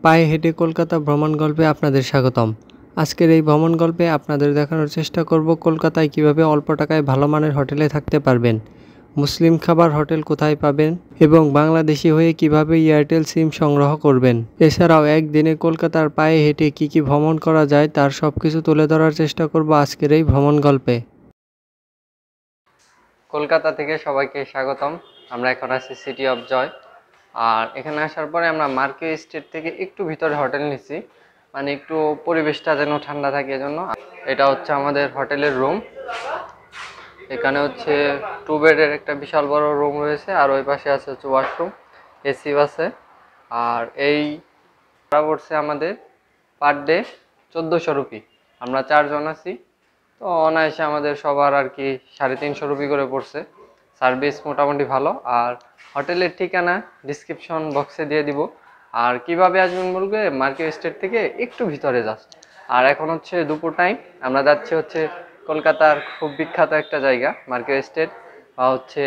পায়ে হেঁটে কলকাতা ভ্রমণ গল্পে আপনাদের স্বাগতম। আজকের এই ভ্রমণ গল্পে আপনাদের দেখানোর চেষ্টা করব কলকাতায় কিভাবে অল্প টাকায় ভালো মানের হোটেলে থাকতে পারবেন, মুসলিম খাবার হোটেল কোথায় পাবেন এবং বাংলাদেশি হয়ে কিভাবে এয়ারটেল সিম সংগ্রহ করবেন। এছাড়াও একদিনে কলকাতার পায়ে হেঁটে কি ভ্রমণ করা যায় তার সবকিছু তুলে ধরার চেষ্টা করব আজকের এই ভ্রমণ গল্পে। কলকাতা থেকে সবাইকে স্বাগতম। আমরা এখন আছি সিটি অফ জয়। আর এখানে আসার পরে আমরা মার্কে স্ট্রিট থেকে একটু ভিতরে হোটেল নিচ্ছি, মানে একটু পরিবেশটা যেন ঠান্ডা থাকে এজন্য। এটা হচ্ছে আমাদের হোটেলের রুম। এখানে হচ্ছে 2 বেডের একটা বিশাল বড় রুম রয়েছে, আর ওই পাশে আছে হচ্ছে ওয়াশরুম, এসি আছে। আর এই ভাড়া পড়ছে আমাদের পার ডে 1400 রুপি। আমরা 4 জন আছি, তো অনায়াসে আমাদের সবার আর কি 350 রুপি করে পড়ছে। সার্ভিস মোটামুটি ভালো। আর হোটেলের ঠিকানা ডিসক্রিপশন বক্সে দিয়ে দিব। আর কিভাবে আসবেন বলবে, মার্কেট স্ট্রিট থেকে একটু ভিতরে যাচ্ছে। আর এখন হচ্ছে দুপুর টাইম, আমরা যাচ্ছি হচ্ছে কলকাতার খুব বিখ্যাত একটা জায়গা মার্কেট স্ট্রিট, বা হচ্ছে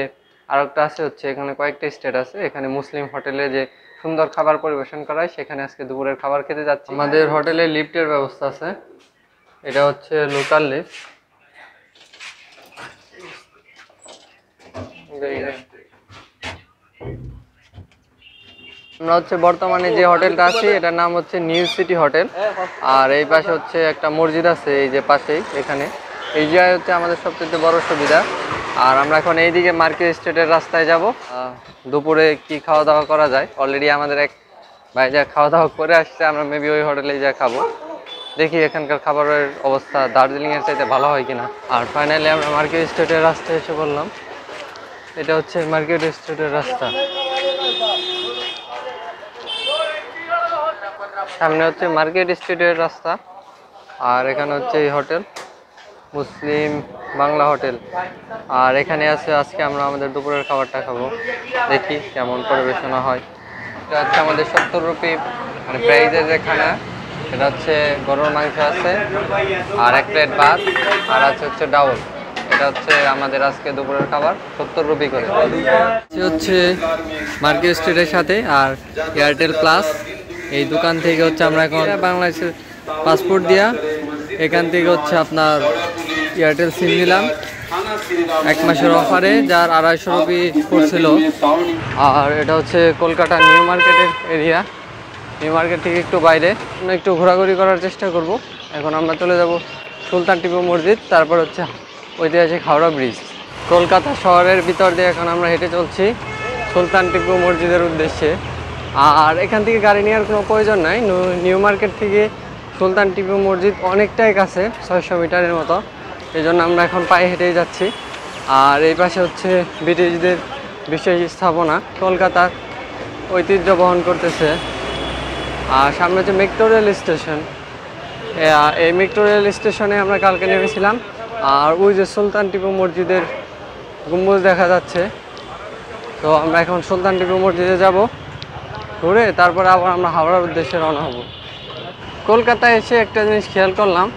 আর একটা আছে হচ্ছে এখানে কয়েকটা স্টেট আছে, এখানে মুসলিম হোটেলে যে সুন্দর খাবার পরিবেশন করা হয় সেখানে আজকে দুপুরের খাবার খেতে যাচ্ছি। আমাদের হোটেলে লিফটের ব্যবস্থা আছে, এটা হচ্ছে লোকাল লিফট। আমরা হচ্ছে বর্তমানে যে হোটেলটা আছি এটার নাম হচ্ছে নিউ সিটি হোটেল। আর এই পাশে হচ্ছে একটা মসজিদ আছে, এই যে পাশেই, এখানে এই জায়গায় হচ্ছে আমাদের সবচেয়ে বড় সুবিধা। আর আমরা এখন এইদিকে মার্কেট স্ট্রিটের রাস্তায় যাব। দুপুরে কি খাওয়া দাওয়া করা যায়, অলরেডি আমাদের এক ভাই যা খাওয়া দাওয়া করে আসছে, আমরা মেবি ওই হোটেলে যা খাবো। দেখি এখানকার খাবারের অবস্থা দার্জিলিংয়ের চাইতে ভালো হয় কিনা। আর ফাইনালি আমরা মার্কেট স্ট্রিটের রাস্তায় এসে বললাম, এটা হচ্ছে মার্কেট স্ট্রিটের রাস্তা। সামনে হচ্ছে মার্কেট স্ট্রিটের রাস্তা, আর এখানে হচ্ছে এই হোটেল মুসলিম বাংলা হোটেল। আর এখানে আছে আজকে আমরা আমাদের দুপুরের খাবারটা খাবো, দেখি কেমন পরিবেশনা হয়। এটা হচ্ছে আমাদের 70 রুপি মানে প্রাইজের যে খানা, এটা হচ্ছে গরুর মাংস আছে, আর 1 প্লেট ভাত, আর আছে হচ্ছে ডাউল। এটা হচ্ছে আমাদের আজকে দুপুরের খাবার, 70 রুপি করে। হচ্ছে মার্কেট স্ট্রিটের সাথে আর এয়ারটেল প্লাস এই দোকান থেকে হচ্ছে আমরা এখন বাংলাদেশের পাসপোর্ট দিয়া এখান থেকে হচ্ছে আপনার এয়ারটেল সিম নিলাম 1 মাসের অফারে, যার 250 রুপি পড়ছিল। আর এটা হচ্ছে কলকাতা নিউ মার্কেটের এরিয়া, নিউ মার্কেট থেকে একটু বাইরে, একটু ঘোরাঘুরি করার চেষ্টা করব। এখন আমরা চলে যাব সুলতান টিপু মসজিদ, তারপর হচ্ছে ঐতিহাসিক হাওড়া ব্রিজ। কলকাতা শহরের ভিতর দিয়ে এখন আমরা হেঁটে চলছি সুলতান টিপু মসজিদের উদ্দেশ্যে। আর এখান থেকে গাড়ি নেওয়ার কোনো প্রয়োজন নাই, নিউ মার্কেট থেকে সুলতান টিপু মসজিদ অনেকটাই কাছে, 600 মিটারের মতো। এই জন্য আমরা এখন পায়ে হেঁটেই যাচ্ছি। আর এই পাশে হচ্ছে ব্রিটিশদের বিশেষ স্থাপনা, কলকাতার ঐতিহ্য বহন করতেছে। আর সামনে হচ্ছে মেট্রো রেল স্টেশন। এই মেট্রো রেল স্টেশনে আমরা কালকে নেমেছিলাম। আর ওই যে সুলতান টিপু মসজিদের গম্বুজ দেখা যাচ্ছে। তো আমরা এখন সুলতান টিপু মসজিদে যাব, ঘুরে তারপরে আবার আমরা হাওড়ার উদ্দেশ্যে রওনা হব। কলকাতায় এসে একটা জিনিস খেয়াল করলাম,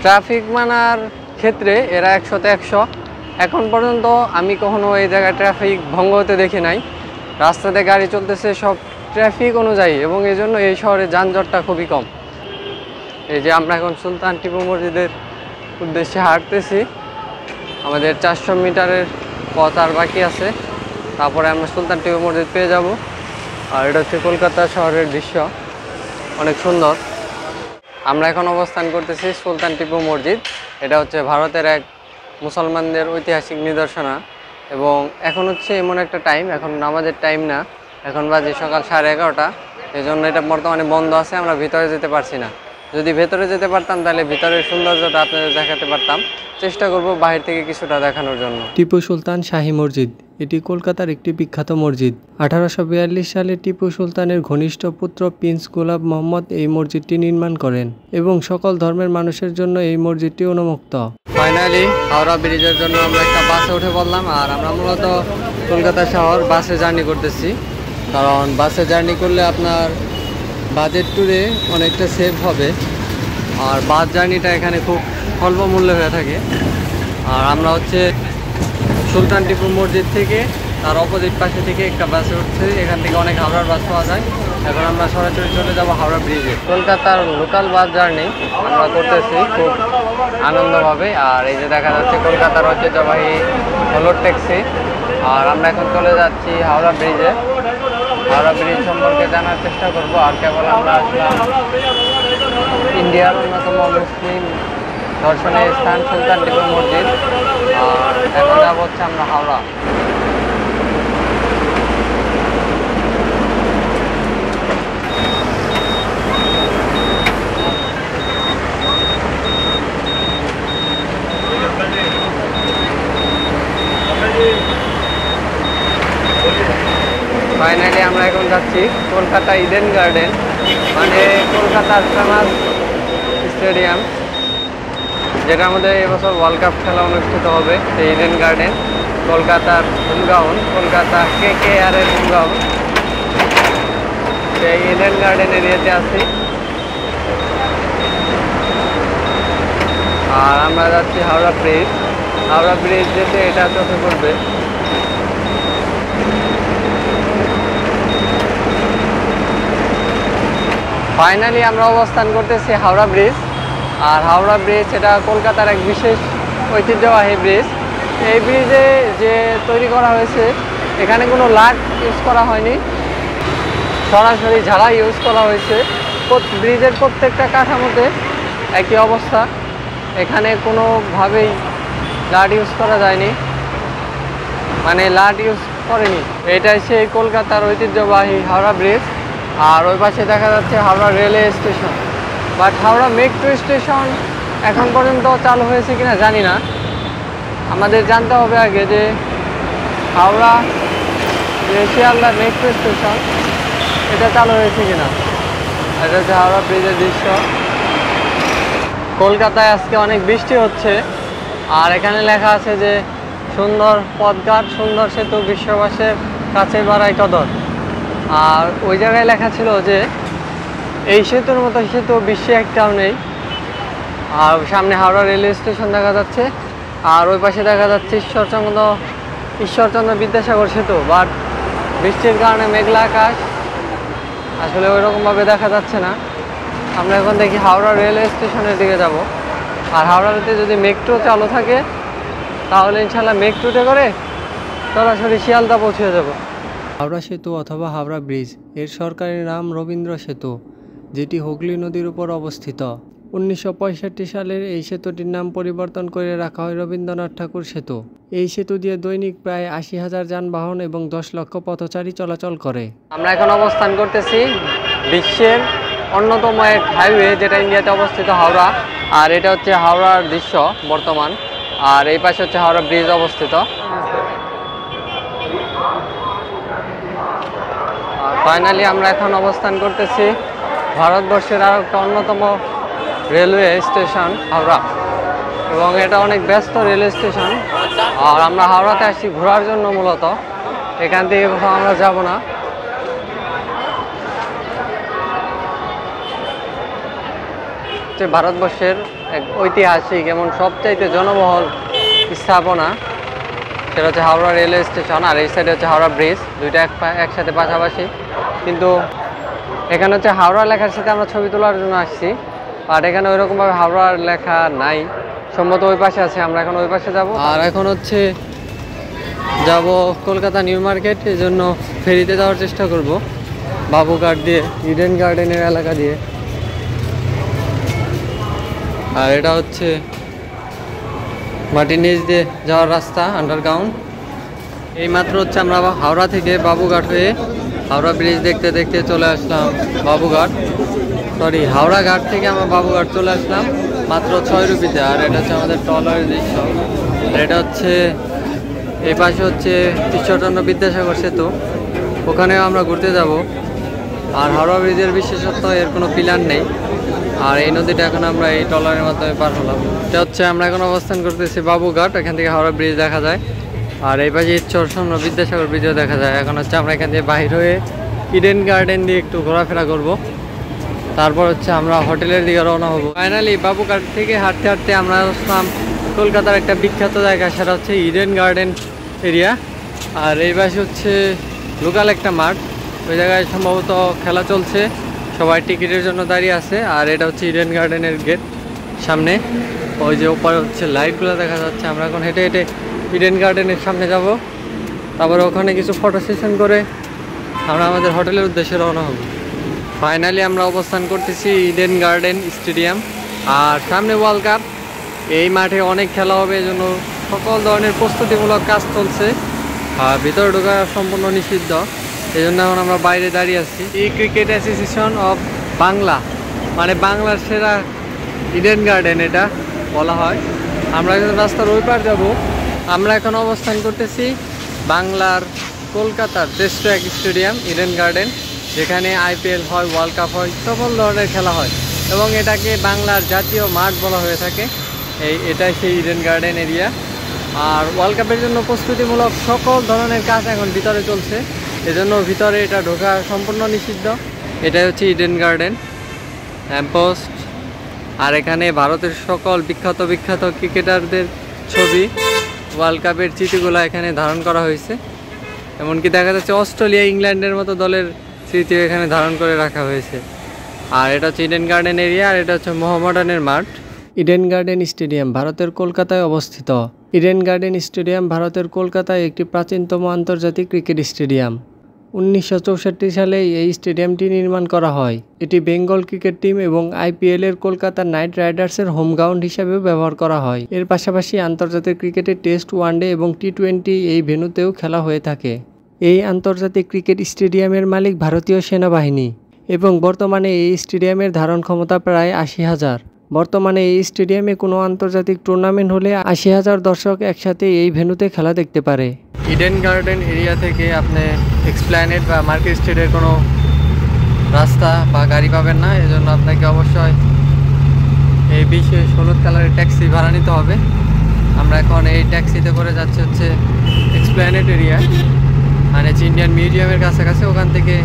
ট্রাফিক মানার ক্ষেত্রে এরা 100-তে 100। এখন পর্যন্ত আমি কখনো এই জায়গায় ট্রাফিক ভঙ্গ হতে দেখি নাই। রাস্তাতে গাড়ি চলতেছে সব ট্রাফিক অনুযায়ী, এবং এই জন্য এই শহরে যানজটটা খুবই কম। এই যে আমরা এখন সুলতান টিপু মসজিদের উদ্দেশ্যে হাঁটতেছি, আমাদের 400 মিটারের পথ আর বাকি আছে, তারপরে আমরা সুলতান টিপু মসজিদ পেয়ে যাব। আর এটা হচ্ছে কলকাতা শহরের দৃশ্য, অনেক সুন্দর। আমরা এখন অবস্থান করতেছি সুলতান টিপু মসজিদ। এটা হচ্ছে ভারতের এক মুসলমানদের ঐতিহাসিক নিদর্শনা। এবং এখন হচ্ছে এমন একটা টাইম, এখন নামাজের টাইম না, এখন বাজে সকাল 11:30। এই জন্য এটা বর্তমানে বন্ধ আছে, আমরা ভিতরে যেতে পারছি না। যদি ভেতরে যেতে পারতাম তাহলে ভিতরের সৌন্দর্যটা আপনাদের দেখাতে পারতাম। চেষ্টা করব বাহির থেকে কিছুটা দেখানোর জন্য। টিপু সুলতান শাহী মসজিদ, এটি কলকাতার একটি বিখ্যাত মসজিদ। 1842 সালে টিপু সুলতানের ঘনিষ্ঠ পুত্র প্রিন্স গোলাম মোহাম্মদ এই মসজিদটি নির্মাণ করেন, এবং সকল ধর্মের মানুষের জন্য এই মসজিদটি উন্মুক্ত। ফাইনালি হাওড়া ব্রিজের জন্য আমরা একটা বাসে উঠে পড়লাম। আর আমরা মূলত কলকাতা শহর বাসে জার্নি করতেছি, কারণ বাসে জার্নি করলে আপনার বাজেট ট্যুরে অনেকটা সেভ হবে। আর বাস জার্নিটা এখানে খুব স্বল্প মূল্যে হয়ে থাকে। আর আমরা হচ্ছে সুলতান টিপু মসজিদ থেকে তার অপোজিট পাশে থেকে একটা বাসে উঠছে, এখান থেকে অনেক হাওড়ার বাস পাওয়া যায়। এখন আমরা সরাসরি চলে যাব হাওড়া ব্রিজে। কলকাতার লোকাল বাস জার্নি আমরা করতেছি খুব আনন্দভাবে। আর এই যে দেখা যাচ্ছে কলকাতার ঐতিহ্যবাহী হলোর ট্যাক্সি। আর আমরা এখন চলে যাচ্ছি হাওড়া ব্রিজে। হাওড়া ব্রিজ সম্পর্কে জানার চেষ্টা করব। আর কেবল আমরা আসলাম ইন্ডিয়ার অন্যতম মুসলিম দর্শনীয় স্থান সুলতান টিপু মসজিদ। আর এখন যাব হচ্ছে আমরা হাওড়া। ফাইনালি আমরা এখন যাচ্ছি কলকাতা ইডেন গার্ডেন, মানে কলকাতার ফেমাস স্টেডিয়াম, যেটার মধ্যে এবছর ওয়ার্ল্ড কাপ খেলা অনুষ্ঠিত হবে। সেই ইডেন গার্ডেন কলকাতার হোম গ্রাউন্ড, কলকাতা KKR এর হোম গ্রাউন্ড। সেই ইডেন গার্ডেন এরিয়াতে আছি। আর আমরা যাচ্ছি হাওড়া ব্রিজ। হাওড়া ব্রিজ যেতে এটা চোখে পড়বে। ফাইনালি আমরা অবস্থান করতেছি হাওড়া ব্রিজ। আর হাওড়া ব্রিজ এটা কলকাতার এক বিশেষ ঐতিহ্যবাহী ব্রিজ। এই ব্রিজে যে তৈরি করা হয়েছে, এখানে কোনো লাট ইউজ করা হয়নি, সরাসরি ঝাড়া ইউজ করা হয়েছে। ব্রিজের প্রত্যেকটা কাঠামোতে একই অবস্থা, এখানে কোনোভাবেই লাট ইউজ করা যায়নি, মানে লাট ইউজ করেনি। এটাই সেই কলকাতার ঐতিহ্যবাহী হাওড়া ব্রিজ। আর ওই পাশে দেখা যাচ্ছে Howrah railway station, but Howrah metro station এখন পর্যন্ত চালু হয়েছে কিনা জানি না। আমাদের জানতে হবে আগে যে হাওড়া যে শিয়ালদা মেট্রো স্টেশন এটা চালু হয়েছে কিনা। এটা হচ্ছে হাওড়া ব্রিজের দৃশ্য। কলকাতায় আজকে অনেক বৃষ্টি হচ্ছে। আর এখানে লেখা আছে যে সুন্দর পথঘাট, সুন্দর সেতু, বিশ্ববাসের কাছে বাড়াই কদর। আর ওই জায়গায় লেখা ছিল যে এই সেতুর মতো সেতু বিশ্বে একটাও নেই। আর সামনে হাওড়া রেলওয়ে স্টেশন দেখা যাচ্ছে। আর ওই পাশে দেখা যাচ্ছে ঈশ্বরচন্দ্র বিদ্যাসাগর সেতু। বাট বৃষ্টির কারণে মেঘলা আকাশ, আসলে ওই রকমভাবে দেখা যাচ্ছে না। আমরা এখন দেখি হাওড়া রেলওয়ে স্টেশনের দিকে যাব। আর হাওড়াতে যদি মেট্রো চালু থাকে তাহলে ইনশাল্লাহ মেট্রোতে করে সরাসরি শিয়ালদা পৌঁছে যাব। হাওড়া সেতু অথবা হাওড়া ব্রিজ এর সরকারি নাম রবীন্দ্র সেতু, যেটি হুগলি নদীর উপর অবস্থিত। 1965 সালের এই সেতুটির নাম পরিবর্তন করে রাখা হয় রবীন্দ্রনাথ ঠাকুর সেতু। এই সেতু দিয়ে দৈনিক প্রায় 80,000 যানবাহন এবং 10 লক্ষ পথচারী চলাচল করে। আমরা এখন অবস্থান করতেছি বিশ্বের অন্যতম এক হাইওয়ে, যেটা ইন্ডিয়াতে অবস্থিত, হাওড়া। আর এটা হচ্ছে হাওড়ার দৃশ্য বর্তমান। আর এই পাশে হচ্ছে হাওড়া ব্রিজ অবস্থিত। ফাইনালি আমরা এখন অবস্থান করতেছি ভারতবর্ষের আর একটা অন্যতম রেলওয়ে স্টেশন হাওড়া, এবং এটা অনেক ব্যস্ত রেলওয়ে স্টেশন। আর আমরা হাওড়াতে আসছি ঘোরার জন্য মূলত, এখান থেকে কোথাও আমরা যাব না। ভারতবর্ষের এক ঐতিহাসিক এবং সবচাইতে জনবহুল স্থাপনা, সেটা হচ্ছে হাওড়া রেলওয়ে স্টেশন। আর এই সাইডে হচ্ছে হাওড়া ব্রিজ, দুইটা একসাথে পাশাপাশি। কিন্তু এখানে হচ্ছে হাওড়া লেখার সাথে আমরা ছবি তোলার জন্য আসছি, আর এখানে ওইরকমভাবে হাওড়ার লেখা নাই, সম্ভবত ওই পাশে আছে। আমরা এখন ওই পাশে যাব। আর এখন হচ্ছে যাব কলকাতা নিউ মার্কেট, এই জন্য ফেরিতে যাওয়ার চেষ্টা করব বাবুঘাট দিয়ে, ইডেন গার্ডেনের এলাকা দিয়ে। আর এটা হচ্ছে মাটির নিচ দিয়ে যাওয়ার রাস্তা, আন্ডারগ্রাউন্ড। এইমাত্র হচ্ছে আমরা হাওড়া থেকে বাবুঘাট হয়ে হাওড়া ব্রিজ দেখতে দেখতে চলে আসলাম বাবুঘাট, হাওড়া ঘাট থেকে আমরা বাবুঘাট চলে আসলাম মাত্র 6 রুপিতে। আর এটা হচ্ছে আমাদের ট্রলারের দৃশ্য। আর এটা হচ্ছে এই পাশে হচ্ছে ঈশ্বরচন্দ্র বিদ্যাসাগর সেতু, ওখানেও আমরা ঘুরতে যাব। আর হাওড়া ব্রিজের বিশেষত্ব এর কোনো পিলার নেই। আর এই নদীটা এখন আমরা এই ট্রলারের মাধ্যমে পার হলাম। এটা হচ্ছে আমরা এখন অবস্থান করতেছি বাবুঘাট, এখান থেকে হাওড়া ব্রিজ দেখা যায়। আর এই পাশে ঈশ্বরচন্দ্র বিদ্যাসাগর ব্রিজও দেখা যায়। এখন হচ্ছে আমরা এখান থেকে বাহির হয়ে ইডেন গার্ডেন দিয়ে একটু ঘোরাফেরা করব, তারপর হচ্ছে আমরা হোটেলের দিকে রওনা হব। ফাইনালি বাবুঘাট থেকে হাঁটতে হাঁটতে আমরা আসলাম কলকাতার একটা বিখ্যাত জায়গা, সেটা হচ্ছে ইডেন গার্ডেন এরিয়া। আর এই পাশে হচ্ছে লোকাল একটা মাঠ, ওই জায়গায় সম্ভবত খেলা চলছে, সবাই টিকিটের জন্য দাঁড়িয়ে আছে। আর এটা হচ্ছে ইডেন গার্ডেনের গেট সামনে, ওই যে ওপরে হচ্ছে লাইটগুলো দেখা যাচ্ছে। আমরা এখন হেঁটে হেঁটে ইডেন গার্ডেনের সামনে যাব, তারপরে ওখানে কিছু ফটো সেশন করে আমরা আমাদের হোটেলের উদ্দেশ্যে রওনা হব। ফাইনালি আমরা অবস্থান করতেছি ইডেন গার্ডেন স্টেডিয়াম, আর সামনে ওয়ার্ল্ড কাপ, এই মাঠে অনেক খেলা হবে, এজন্য সকল ধরনের প্রস্তুতিমূলক কাজ চলছে। আর ভিতরে ঢোকা সম্পূর্ণ নিষিদ্ধ, এই জন্য এখন আমরা বাইরে দাঁড়িয়ে আছি। এই ক্রিকেট অ্যাসোসিয়েশন অফ বাংলা, মানে বাংলার সেরা ইডেন গার্ডেন এটা বলা হয়। আমরা এখন রাস্তার ওই পার যাব। আমরা এখন অবস্থান করতেছি বাংলার কলকাতার শ্রেষ্ঠ এক স্টেডিয়াম ইডেন গার্ডেন, যেখানে IPL হয়, ওয়ার্ল্ড কাপ হয়, সকল ধরনের খেলা হয় এবং এটাকে বাংলার জাতীয় মাঠ বলা হয়ে থাকে। এটাই সেই ইডেন গার্ডেন এরিয়া। আর ওয়ার্ল্ড কাপের জন্য প্রস্তুতিমূলক সকল ধরনের কাজ এখন ভিতরে চলছে, এজন্য ভিতরে এটা ঢোকা সম্পূর্ণ নিষিদ্ধ। এটাই হচ্ছে ইডেন গার্ডেন ল্যাম্পপোস্ট। আর এখানে ভারতের সকল বিখ্যাত বিখ্যাত ক্রিকেটারদের ছবি, ওয়ার্ল্ড কাপের স্মৃতিগুলো এখানে ধারণ করা হয়েছে। এমনকি দেখা যাচ্ছে অস্ট্রেলিয়া, ইংল্যান্ডের মতো দলের স্মৃতিও এখানে ধারণ করে রাখা হয়েছে। আর এটা হচ্ছে ইডেন গার্ডেন এরিয়া, আর এটা হচ্ছে মোহামেডানের মাঠ। ইডেন গার্ডেন স্টেডিয়াম ভারতের কলকাতায় অবস্থিত। ইডেন গার্ডেন স্টেডিয়াম ভারতের কলকাতায় একটি প্রাচীনতম আন্তর্জাতিক ক্রিকেট স্টেডিয়াম। 1964 সালে এই স্টেডিয়ামটি নির্মাণ করা হয়। এটি বেঙ্গল ক্রিকেট টিম এবং IPL এর কলকাতা নাইট রাইডার্সের হোম গ্রাউন্ড হিসাবেও ব্যবহার করা হয়। এর পাশাপাশি আন্তর্জাতিক ক্রিকেটে টেস্ট, ওয়ানডে এবং T20 এই ভেন্যুতেও খেলা হয়ে থাকে। এই আন্তর্জাতিক ক্রিকেট স্টেডিয়ামের মালিক ভারতীয় সেনাবাহিনী এবং বর্তমানে এই স্টেডিয়ামের ধারণ ক্ষমতা প্রায় 80,000। বর্তমানে এই স্টেডিয়ামে কোনো আন্তর্জাতিক টুর্নামেন্ট হলে 80,000 দর্শক একসাথে এই ভেন্যুতে খেলা দেখতে পারে। ইডেন গার্ডেন এরিয়া থেকে আপনি এক্সপ্ল্যানেড বা মার্কেট স্ট্রিটের কোনো রাস্তা বা গাড়ি পাবেন না, এজন্য আপনাকে অবশ্যই এই বিশেষ হলুদ কালারের ট্যাক্সি ভাড়া নিতে হবে। আমরা এখন এই ট্যাক্সিতে করে যাচ্ছি হচ্ছে এক্সপ্ল্যানেড এরিয়া, মানে ইন্ডিয়ান মিউজিয়ামের কাছাকাছি। ওখান থেকে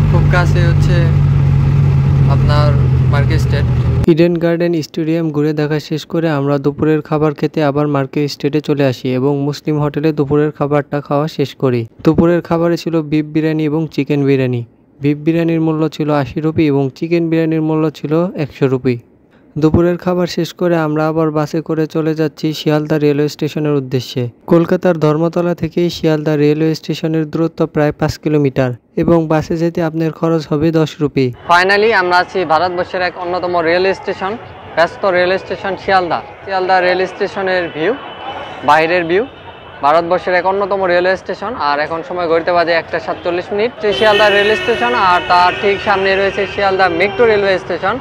খুব কাছে হচ্ছে আপনার market street. Eden garden stadium ঘুরে দেখা শেষ করে আমরা দুপুরের খাবার খেতে আবার মার্কেট স্ট্রিটে চলে আসি এবং মুসলিম হোটেলে দুপুরের খাবারটা খাওয়া শেষ করি। দুপুরের খাবারে ছিল বিফ বিরিয়ানি এবং চিকেন বিরিয়ানি। বিফ বিরিয়ানির মূল্য ছিল 80 রুপি এবং চিকেন বিরিয়ানির মূল্য ছিল 100 রুপি। দুপুরের খাবার শেষ করে আমরা আবার বাসে করে চলে যাচ্ছি শিয়ালদা রেলওয়ে স্টেশনের উদ্দেশ্যে। কলকাতার ধর্মতলা থেকে শিয়ালদা রেলওয়ে স্টেশনের দূরত্ব প্রায় 5 কিলোমিটার এবং বাসে যেতে আপনার খরচ হবে 10 রুপি। ফাইনালি আমরা আছি ভারতবর্ষের এক অন্যতম রেলওয়ে স্টেশন, ব্যস্ত railway station Sealdah. Sealdah rail স্টেশনের ভিউ, বাইরের ভিউ, ভারতবর্ষের এক অন্যতম রেলওয়ে স্টেশন। আর এখন সময় ঘড়িতে বাজে 1:47। শিয়ালদা রেল স্টেশন, আর তার ঠিক সামনে রয়েছে শিয়ালদা মেট্রো রেলওয়ে স্টেশন।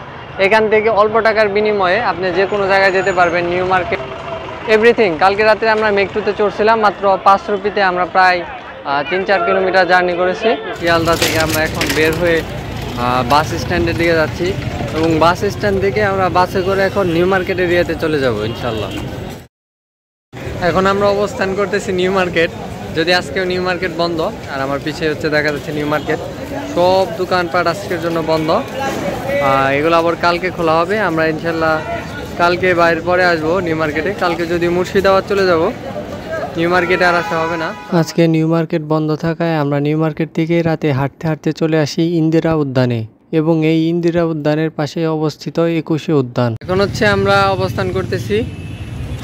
এখান থেকে অল্প টাকার বিনিময়ে আপনি যে কোনো জায়গায় যেতে পারবেন, নিউ মার্কেট, এভরিথিং। কালকে রাত্রে আমরা মেট্রোতে চড়ছিলাম, মাত্র 5 রুপিতে আমরা প্রায় 3-4 কিলোমিটার জার্নি করেছি। শিয়ালদা থেকে আমরা এখন বের হয়ে বাস স্ট্যান্ডের দিকে যাচ্ছি এবং বাস স্ট্যান্ড থেকে আমরা বাসে করে এখন নিউ মার্কেট এরিয়াতে চলে যাব ইনশাল্লাহ। এখন আমরা অবস্থান করতেছি নিউ মার্কেট, যদি আজকেও নিউ মার্কেট বন্ধ। আর আমার পিছিয়ে হচ্ছে দেখা যাচ্ছে নিউ মার্কেট, সব দোকানপাট আজকের জন্য বন্ধ। এগুলো আবার কালকে খোলা হবে। আমরা ইনশাল্লাহ কালকে বাইরের পরে আসবো নিউ মার্কেটে। কালকে যদি মুর্শিদাবাদ চলে যাব, নিউ মার্কেটে আর আসা হবে না। আজকে নিউ মার্কেট বন্ধ থাকায় আমরা নিউ মার্কেট থেকে রাতে হাঁটতে হাঁটতে চলে আসি ইন্দিরা উদ্যানে এবং এই ইন্দিরা উদ্যানের পাশে অবস্থিত 21শে উদ্যান। এখন হচ্ছে আমরা অবস্থান করতেছি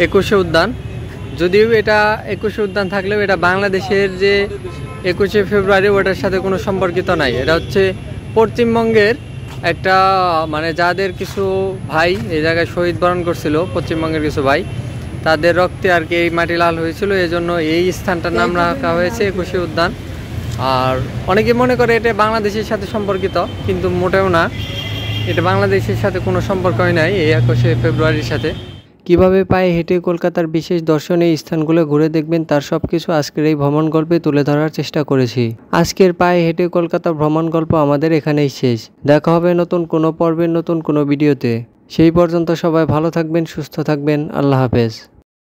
21শে উদ্যান। যদিও এটা 21শে উদ্যান থাকলেও এটা বাংলাদেশের যে 21শে ফেব্রুয়ারি ওটার সাথে কোনো সম্পর্কিত নাই। এটা হচ্ছে পশ্চিমবঙ্গের একটা, মানে যাদের কিছু ভাই এই জায়গায় শহীদ বরণ করছিল, পশ্চিমবঙ্গের কিছু ভাই, তাদের রক্তে আর কি এই মাটি লাল হয়েছিল, এই জন্য এই স্থানটার নাম রাখা হয়েছে 21শে উদ্যান। আর অনেকে মনে করে এটা বাংলাদেশের সাথে সম্পর্কিত, কিন্তু মোটেও না, এটা বাংলাদেশের সাথে কোনো সম্পর্কই নাই এই 21শে ফেব্রুয়ারির সাথে। কিভাবে পায়ে হেঁটে কলকাতার বিশেষ দর্শনীয় স্থানগুলো ঘুরে দেখবেন তার সবকিছু আজকের এই ভ্রমণ গল্পে তুলে ধরার চেষ্টা করেছি। আজকের পায়ে হেঁটে কলকাতা ভ্রমণ গল্প আমাদের এখানেই শেষ। দেখা হবে নতুন কোনো পর্বের নতুন কোনো ভিডিওতে। সেই পর্যন্ত সবাই ভালো থাকবেন, সুস্থ থাকবেন। আল্লাহ হাফেজ।